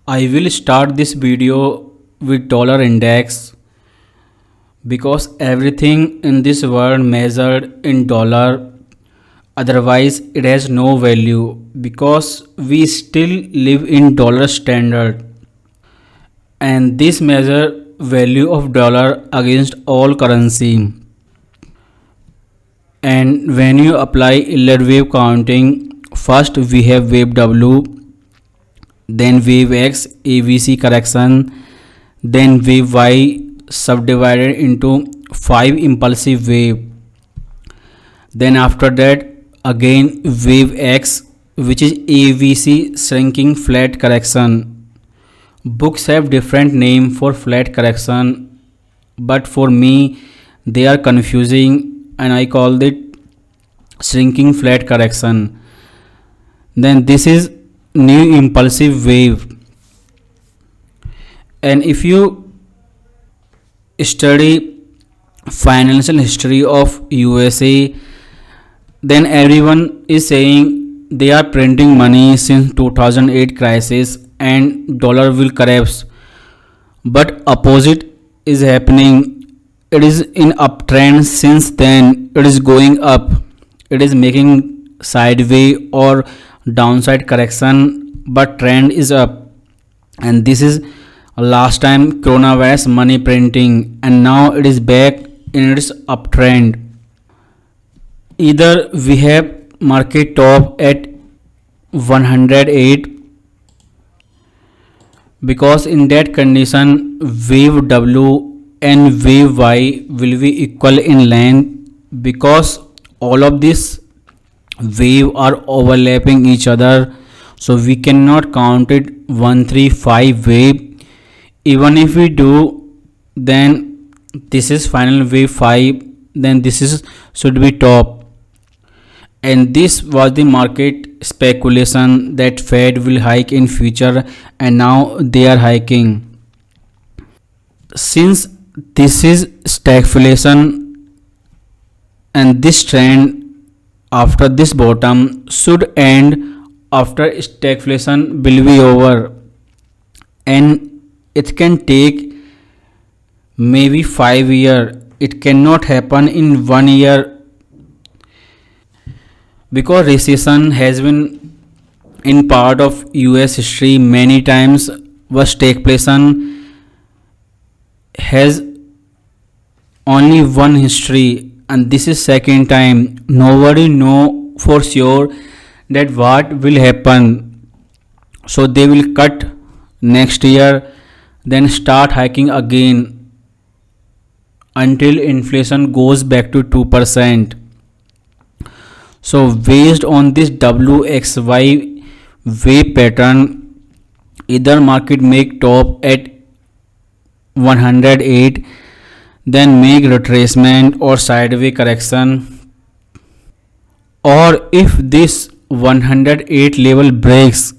I will start this video with dollar index because everything in this world measured in dollar, otherwise it has no value because we still live in dollar standard, and this measure value of dollar against all currency. And when you apply Elliott wave counting, first we have wave W, then wave X ABC correction, then wave Y subdivided into 5 impulsive wave, then after that again wave X, which is ABC shrinking flat correction. Books have different name for flat correction, but for me they are confusing and I call it shrinking flat correction. Then this is new impulsive wave, and if you study financial history of USA, then everyone is saying they are printing money since 2008 crisis and dollar will collapse, but opposite is happening. It is in uptrend since then, it is going up, it is making sideways or downside correction, but trend is up. And this is last time coronavirus money printing, and now it is back in its uptrend. Either we have market top at 108, because in that condition wave W and wave Y will be equal in length, because all of these wave are overlapping each other, so we cannot count it 135 wave. Even if we do, then this is final wave 5, then this is should be top. And this was the market speculation that Fed will hike in future, and now they are hiking. Since this is stagflation, and this trend after this bottom should end after stagflation will be over, and it can take maybe 5 years. It cannot happen in 1 year, because recession has been in part of US history many times, but stagflation has only one history, and this is second time. Nobody know for sure that what will happen, so they will cut next year, then start hiking again until inflation goes back to 2%. So based on this WXY wave pattern, either market make top at 108, then make retracement or sideways correction, or if this 108 level breaks,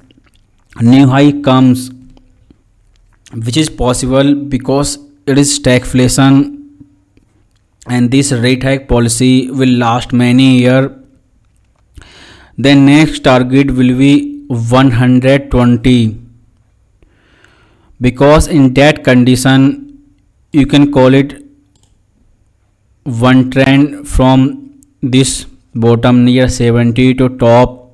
new high comes, which is possible because it is stagflation and this rate hike policy will last many years. Then next target will be 120, because in that condition you can call it one trend from this bottom near 70 to top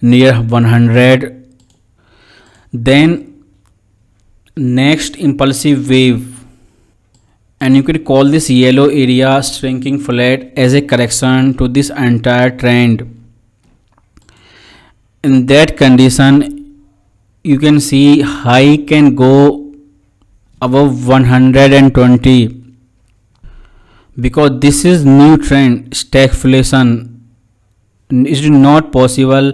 near 100. Then next impulsive wave, and you can call this yellow area shrinking flat as a correction to this entire trend. In that condition you can see high can go above 120, because this is new trend stagflation. It is not possible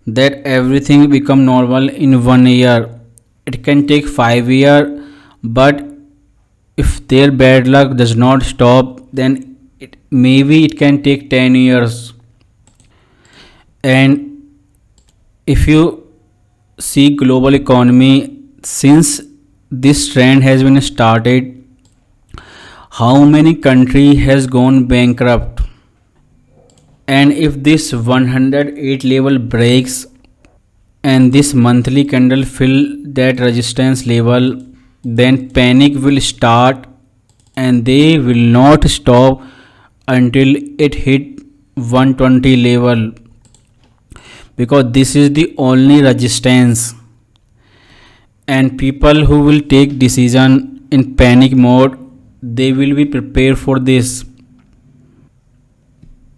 that everything become normal in 1 year. It can take 5 years, but if their bad luck does not stop, then maybe it can take 10 years. And if you see global economy, since this trend has been started, how many country has gone bankrupt? And if this 108 level breaks, and this monthly candle fill that resistance level, then panic will start and they will not stop until it hit 120 level, because this is the only resistance. And people who will take decision in panic mode, they will be prepared for this.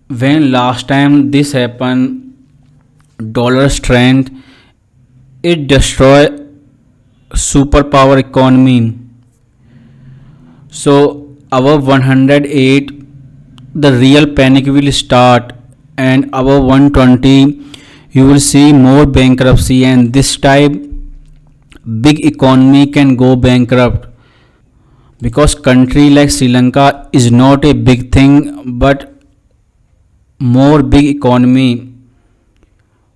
When last time this happened, dollar strength, it destroy superpower economy. So above 108 the real panic will start, and above 120 you will see more bankruptcy, and this type big economy can go bankrupt, because country like Sri Lanka is not a big thing, but more big economy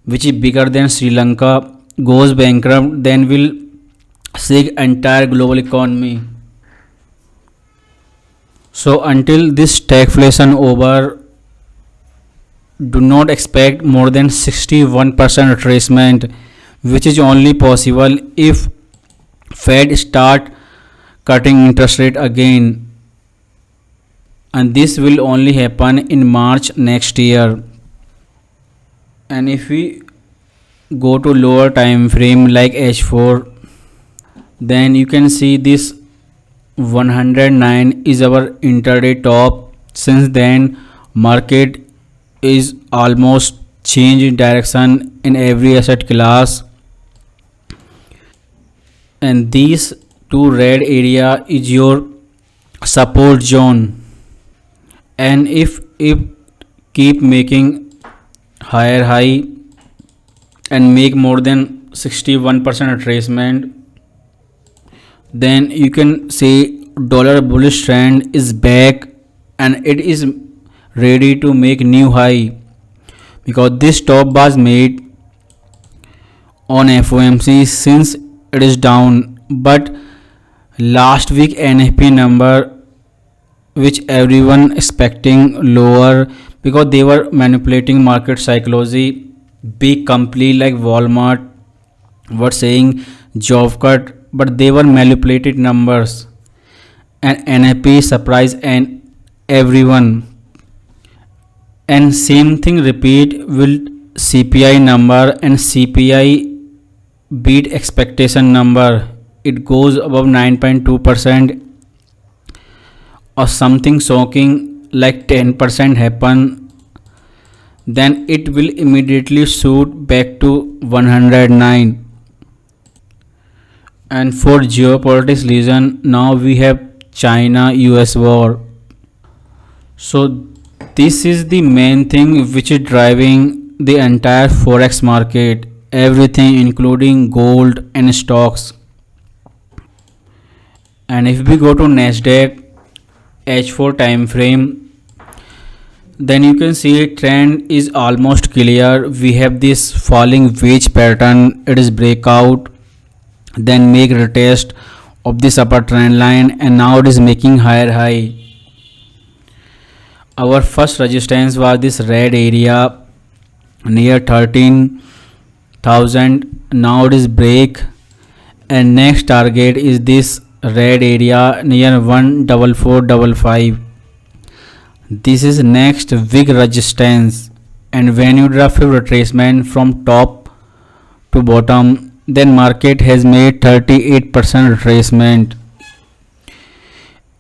which is bigger than Sri Lanka goes bankrupt, then will shake entire global economy. So until this stagflation over, do not expect more than 61% retracement, which is only possible if Fed start cutting interest rate again, and this will only happen in March next year. And if we go to lower time frame like H4, then you can see this 109 is our intraday top. Since then market is almost changed direction in every asset class, and these two red area is your support zone, and if it keep making higher high and make more than 61% retracement, then you can say dollar bullish trend is back and it is ready to make new high, because this top was made on FOMC since it is down. But last week NFP number, which everyone expecting lower, because they were manipulating market psychology. Big company like Walmart were saying job cut, but they were manipulated numbers, and NFP surprised and everyone. And same thing repeat will CPI number, and CPI beat expectation number. It goes above 9.2%, or something shocking like 10% happen, then it will immediately shoot back to 109. And for geopolitics reason, now we have China US war. So this is the main thing which is driving the entire forex market, everything including gold and stocks. And if we go to NASDAQ H4 time frame, then you can see trend is almost clear. We have this falling wedge pattern, it is breakout, then make retest of this upper trend line, and now it is making higher high. Our first resistance was this red area near 13,000. Now it is break, and next target is this red area near 14455. This is next big resistance, and when you draft a retracement from top to bottom, then market has made 38% retracement,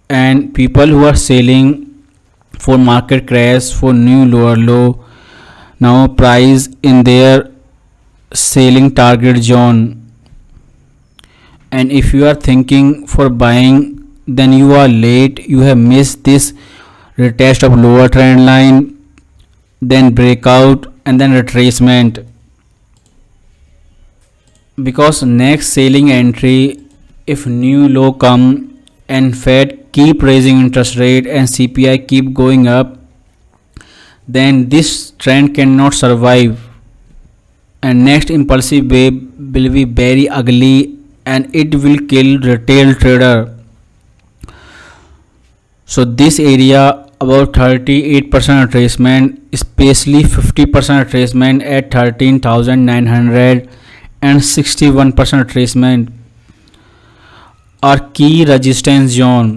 and people who are selling for market crash for new lower low, now price in their selling target zone. And if you are thinking for buying, then you are late. You have missed this retest of lower trend line, then breakout, and then retracement, because next selling entry, if new low come and Fed keep raising interest rate and CPI keep going up, then this trend cannot survive, and next impulsive wave will be very ugly and it will kill retail trader. So this area about 38% retracement, especially 50% retracement at 13,900, and 61% retracement are key resistance zone.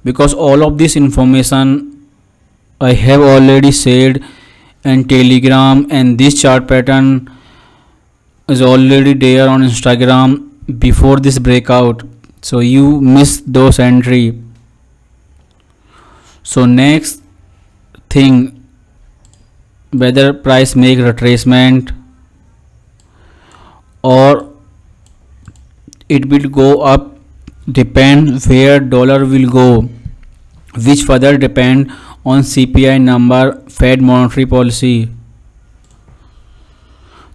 Because all of this information I have already said in Telegram, and this chart pattern is already there on Instagram before this breakout, so you missed those entry. So next thing, whether price make retracement or it will go up, depend where dollar will go, which further depend on CPI number, Fed monetary policy.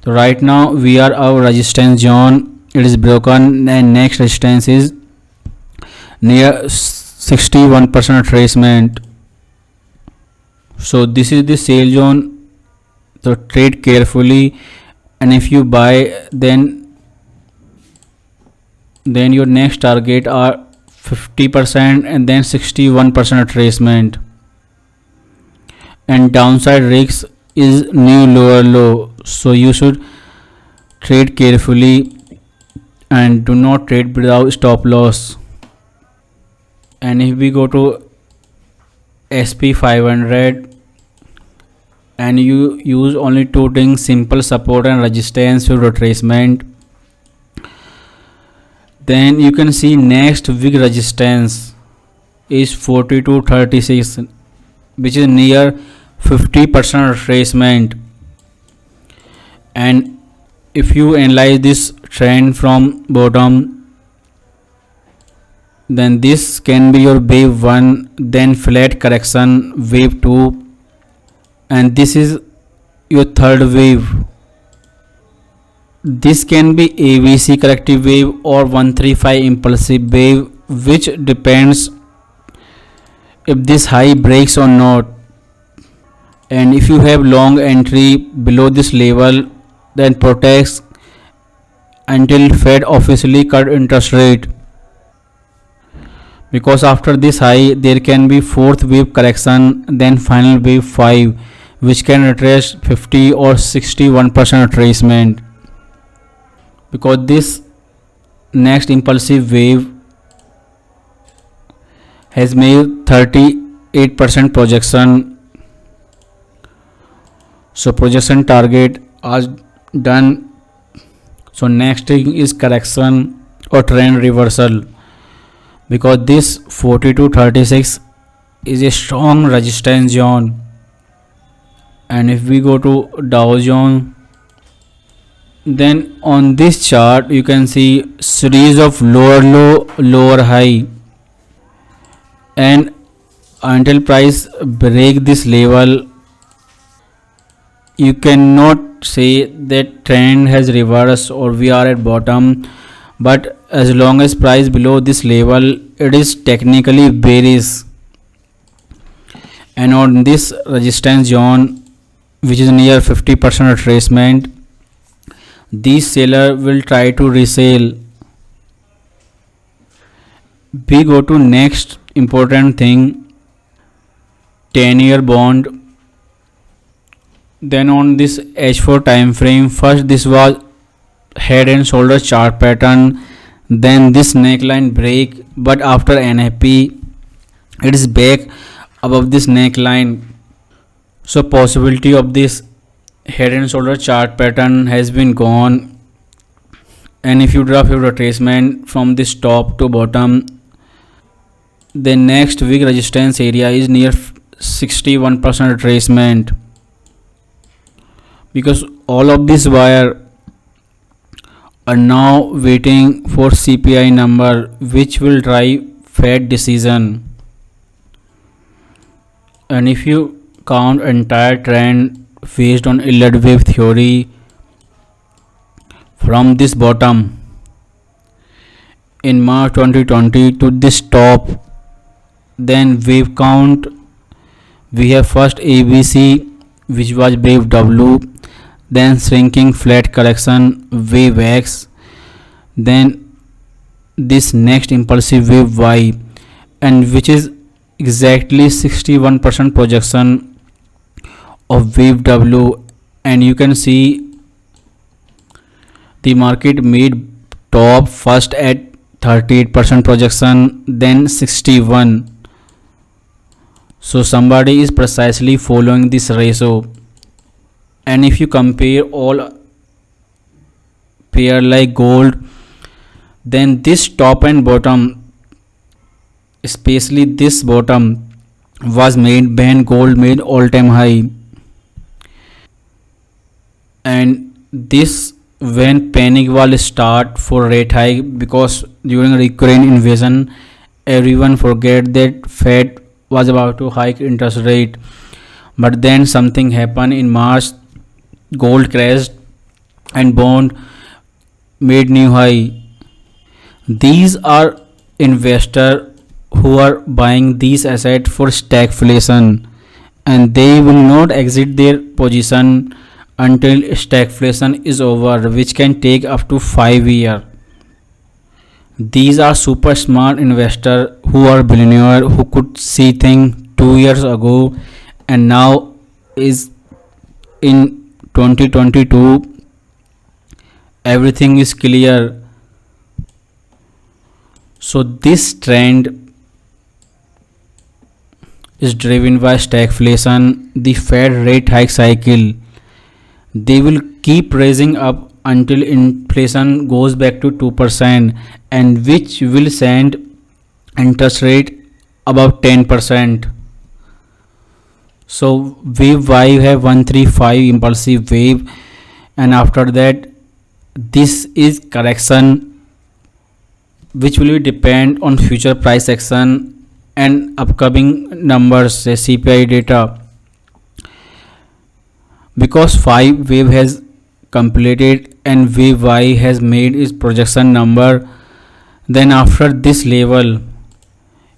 So right now we are our resistance zone, it is broken, and next resistance is near 61% retracement. So this is the sale zone, so trade carefully, and if you buy, then your next target are 50% and then 61% retracement, and downside risk is new lower low. So you should trade carefully and do not trade without stop loss. And if we go to SP 500 and you use only two things, simple support and resistance for retracement, then you can see next big resistance is 42.36, which is near 50% retracement. And if you analyze this trend from bottom, then this can be your wave 1, then flat correction wave 2, and this is your third wave. This can be ABC corrective wave or 135 impulsive wave, which depends if this high breaks or not. And if you have long entry below this level, then protects until Fed officially cut interest rate, because after this high there can be fourth wave correction, then final wave 5, which can retrace 50 or 61% retracement. Because this next impulsive wave has made 38% projection, so projection target is done. So next thing is correction or trend reversal, because this 42.36 is a strong resistance zone. And if we go to Dow Jones, then on this chart you can see series of lower low, lower high, and until price break this level, you cannot say that trend has reversed or we are at bottom. But as long as price below this level, it is technically bearish. And on this resistance zone, which is near 50% retracement, these seller will try to resell. We go to next important thing, 10-year bond. Then on this H4 time frame, first this was head and shoulder chart pattern, then this neckline break, but after NFP it is back above this neckline. So possibility of this head and shoulder chart pattern has been gone. And if you drop your retracement from this top to bottom, the next big resistance area is near 61% retracement, because all of this wire are now waiting for CPI number, which will drive Fed decision. And if you count entire trend based on Elliott wave theory from this bottom in March 2020 to this top, then wave count, we have first ABC, which was wave W, then shrinking flat correction wave X, then this next impulsive wave Y, and which is exactly 61% projection of wave W. And you can see The market made top first at 38% projection, then 61. So somebody is precisely following this ratio. And if you compare all pair like gold, then this top and bottom, especially this bottom, was made when gold made all-time high. And this when panic will start for rate hike, because during the Ukraine invasion everyone forget that Fed was about to hike interest rate. But then something happened in March, gold crashed and bond made new high. These are investors who are buying these assets for stagflation, and they will not exit their position until stagflation is over, which can take up to 5 years. These are super smart investors who are billionaire who could see things 2 years ago, and now is in 2022 everything is clear. So this trend is driven by stagflation, the Fed rate hike cycle. They will keep raising up until inflation goes back to 2%, and which will send interest rate above 10%. So wave Y have 135 impulsive wave, and after that this is correction which will depend on future price action and upcoming numbers, say CPI data. Because 5 wave has completed and wave Y has made its projection number, then after this level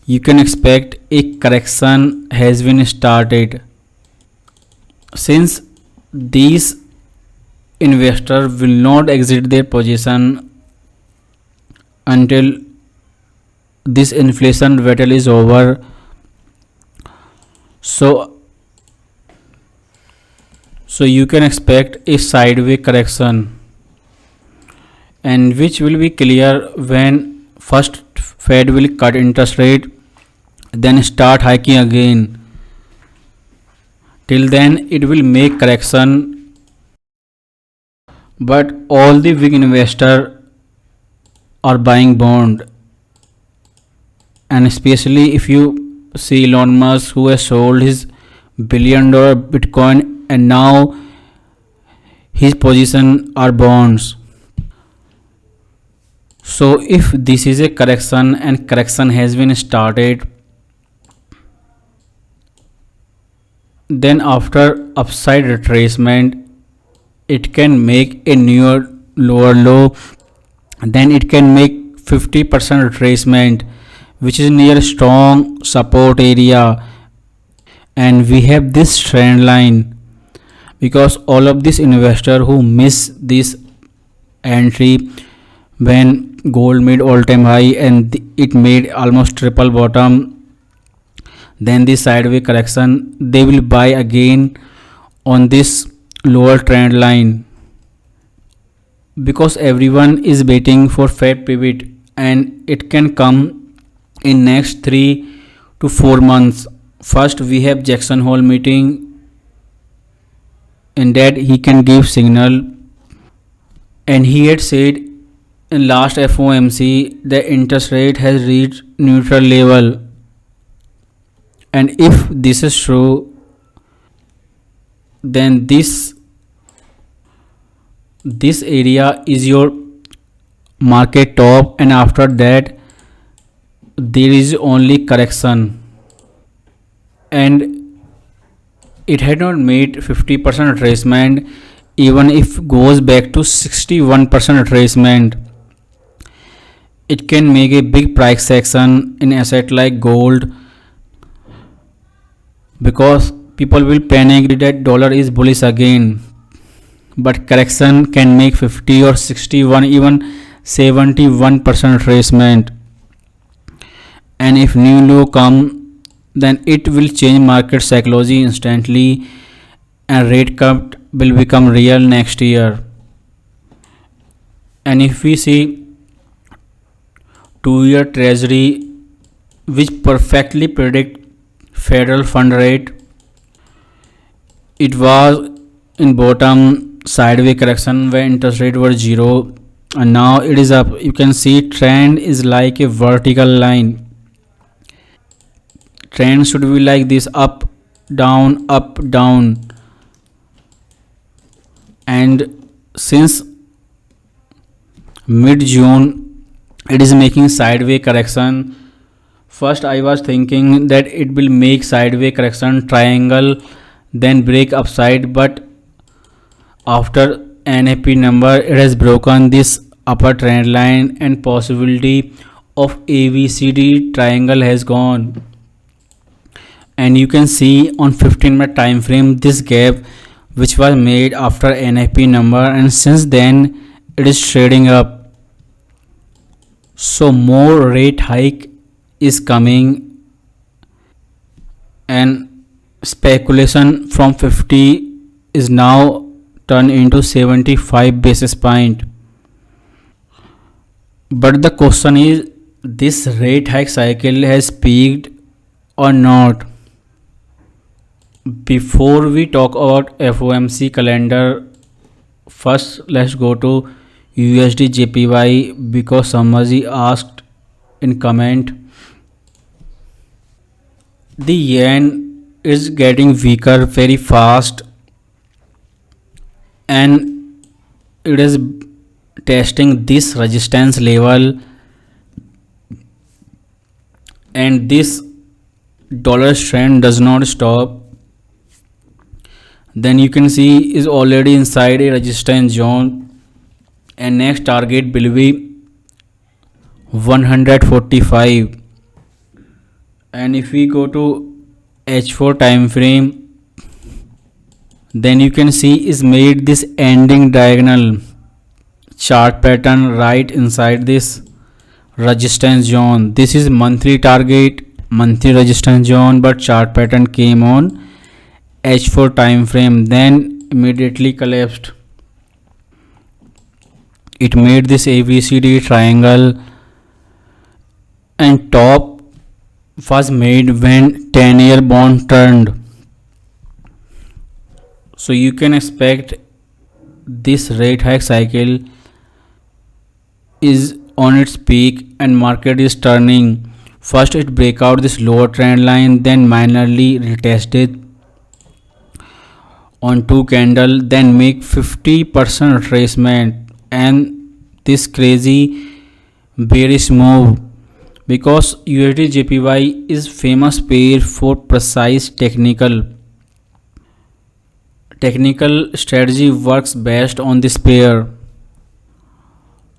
you can expect a correction has been started. Since these investors will not exit their position until this inflation battle is over, so you can expect a sideways correction, and which will be clear when first Fed will cut interest rate, then start hiking again. Till then it will make correction, but all the big investors are buying bond, and especially if you see Elon Musk, who has sold his $1 billion Bitcoin, and now his position are bonds. So if this is a correction and correction has been started, then after upside retracement it can make a newer lower low, then it can make 50% retracement, which is near strong support area, and we have this trend line. Because all of these investors who miss this entry when gold made all-time high and it made almost triple bottom, then this sideways correction, they will buy again on this lower trend line, because everyone is waiting for Fed pivot, and it can come in next 3 to 4 months. First we have Jackson Hole meeting, in that he can give signal, and he had said in last FOMC the interest rate has reached neutral level, and if this is true, then this area is your market top, and after that there is only correction, and it had not made 50% retracement. Even if goes back to 61% retracement, it can make a big price action in asset like gold, because people will panic that dollar is bullish again. But correction can make 50 or 61, even 71% retracement, and if new low come, then it will change market psychology instantly, and rate cut will become real next year. And if we see 2-year treasury, which perfectly predict federal fund rate, it was in bottom sideways correction when interest rate was 0, and now it is up. You can see trend is like a vertical line. Trend should be like this, up down, and since mid June it is making sideways correction. First I was thinking that it will make sideways correction triangle, then break upside, but after NFP number it has broken this upper trend line and possibility of ABCD triangle has gone. And you can see on 15-minute time frame this gap which was made after NFP number, and since then it is trading up. So more rate hike is coming, and speculation from 50 is now turned into 75 basis point. But the question is, this rate hike cycle has peaked or not? Before we talk about FOMC calendar, first let's go to USD JPY, because somebody asked in comment. The yen is getting weaker very fast, and it is testing this resistance level, and this dollar trend does not stop. Then you can see is already inside a resistance zone, and next target will be 145. And if we go to H4 time frame, then you can see is made this ending diagonal chart pattern right inside this resistance zone. This is monthly target, monthly resistance zone, but chart pattern came on H4 time frame, then immediately collapsed. It made this ABCD triangle, and top was made when 10-year bond turned. So you can expect this rate hike cycle is on its peak and market is turning. First it break out this lower trend line, then minorly retested on 2 candle, then make 50% retracement, and this crazy bearish move, because USD JPY is famous pair for precise technical strategy works best on this pair.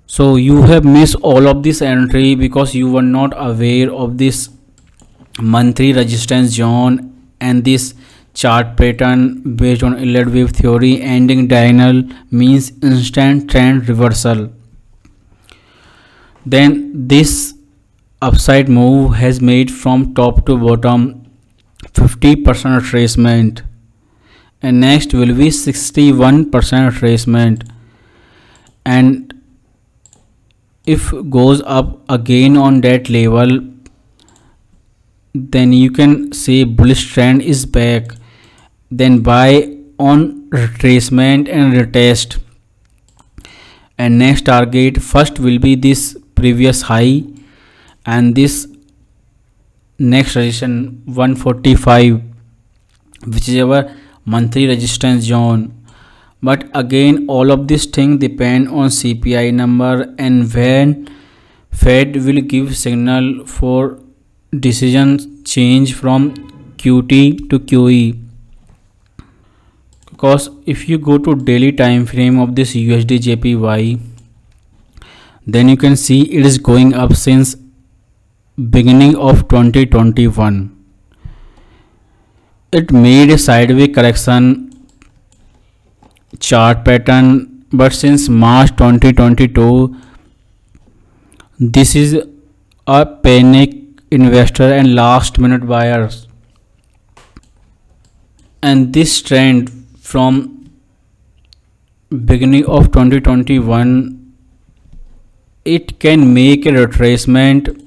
So you have missed all of this entry because you were not aware of this monthly resistance zone and this chart pattern based on Elliott wave theory. Ending diagonal means instant trend reversal. Then this upside move has made from top to bottom 50% retracement, and next will be 61% retracement, and if goes up again on that level, then you can say bullish trend is back. Then buy on retracement and retest, and next target first will be this previous high and this next resistance 145, which is our monthly resistance zone. But again all of this thing depend on CPI number and when Fed will give signal for decision change from QT to QE. Because if you go to daily time frame of this USD JPY, then you can see it is going up since beginning of 2021. It made a sideways correction chart pattern, but since March 2022 this is a panic investor and last minute buyers, and this trend from beginning of 2021 it can make a retracement,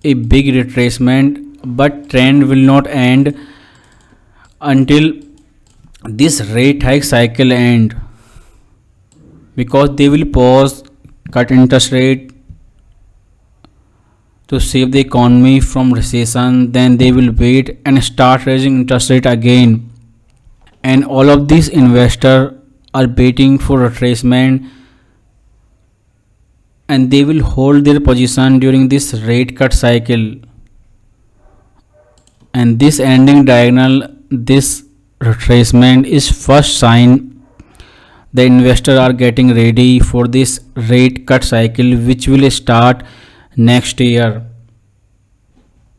a big retracement, but trend will not end until this rate hike cycle end, because they will pause, cut interest rate to save the economy from recession. Then they will wait and start raising interest rate again, and all of these investors are waiting for retracement, and they will hold their position during this rate cut cycle. And this ending diagonal, this retracement is first sign the investors are getting ready for this rate cut cycle, which will start next year.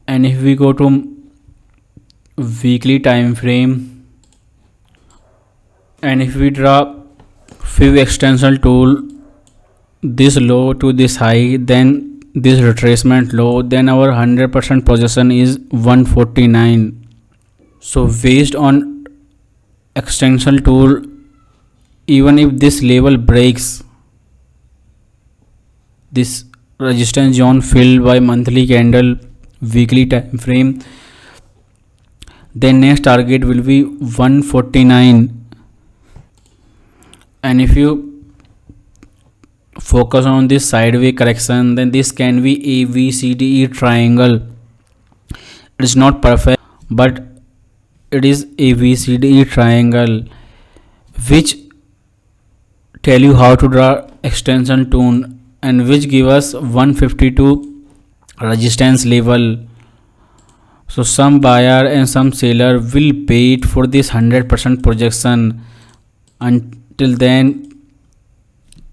And if we go to weekly time frame, and if we draw few extension tool, this low to this high, then this retracement low, then our 100% position is 149. So based on extension tool, even if this level breaks this resistance zone filled by monthly candle, weekly time frame, then next target will be 149. And if you focus on this sideways correction, then this can be ABCDE triangle. It is not perfect, but it is ABCDE triangle, which tell you how to draw extension tool, and which give us 152 resistance level. So some buyer and some seller will wait for this 100% projection. Until then,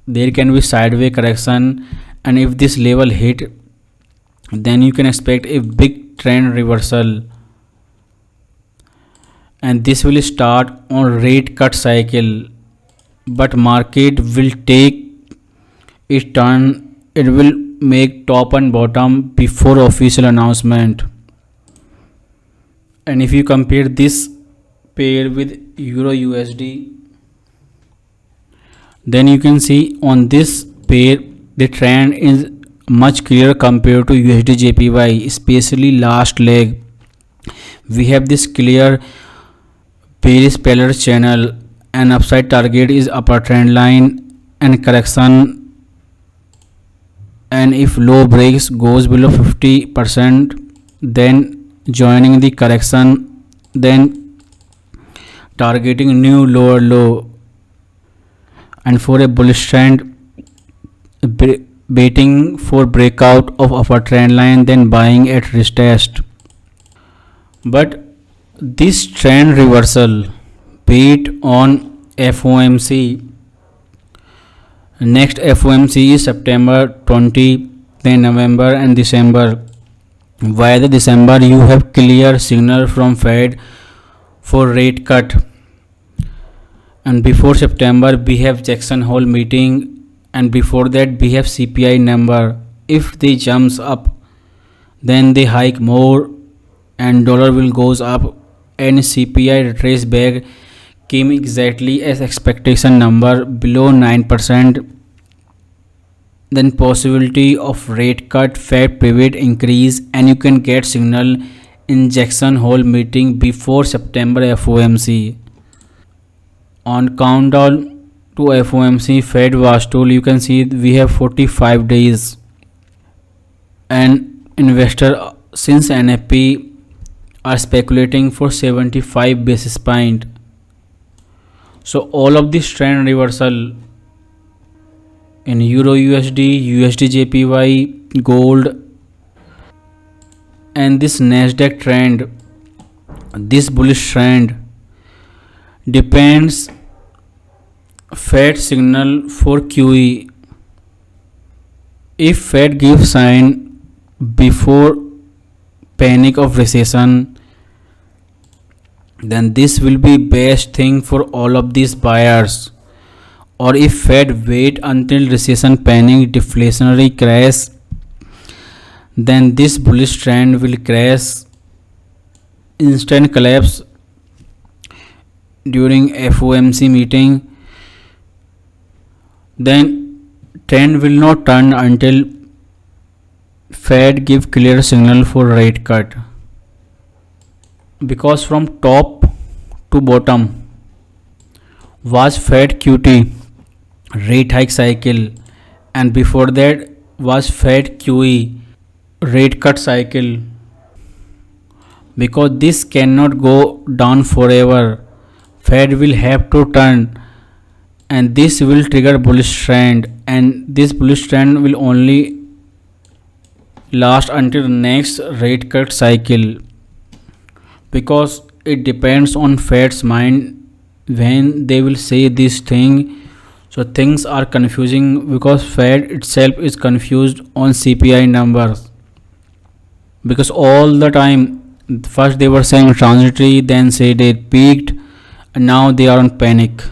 there can be sideways correction, and if this level hit, then you can expect a big trend reversal, and this will start on rate cut cycle. But market will take its turn, it will make top and bottom before official announcement. And if you compare this pair with Euro USD, then you can see on this pair the trend is much clearer compared to USD JPY, especially last leg. We have this clear bearish Pellar channel, and upside target is upper trend line and correction. And if low breaks goes below 50%, then joining the correction, then targeting new lower low. And for a bullish trend, waiting for breakout of upper trend line, then buying at retest. But this trend reversal, wait on FOMC. Next FOMC is September 20, then November and December. By the December, you have clear signal from Fed for rate cut. And before September, we have Jackson Hole meeting, and before that we have CPI number. If they jumps up, then they hike more and dollar will goes up, and CPI retrace back came exactly as expectation number below 9%. Then possibility of rate cut, Fed pivot increase, and you can get signal in Jackson Hole meeting before September FOMC. On countdown to FOMC, Fed was told, you can see we have 45 days, and investor since NFP are speculating for 75 basis point. So all of this trend reversal in Euro USD, USD JPY, gold, and this NASDAQ trend, this bullish trend depends Fed signal for QE. If Fed gives sign before panic of recession, then this will be best thing for all of these buyers. Or if Fed wait until recession panic, deflationary crash, then this bullish trend will crash, instant collapse during FOMC meeting. Then trend will not turn until Fed give clear signal for rate cut, because from top to bottom was Fed QT rate hike cycle, and before that was Fed QE rate cut cycle. Because this cannot go down forever, Fed will have to turn, and this will trigger bullish trend, and this bullish trend will only last until the next rate cut cycle, because it depends on Fed's mind when they will say this thing. So things are confusing because Fed itself is confused on CPI numbers, because all the time first they were saying transitory, then say they peaked, and now they are on panic.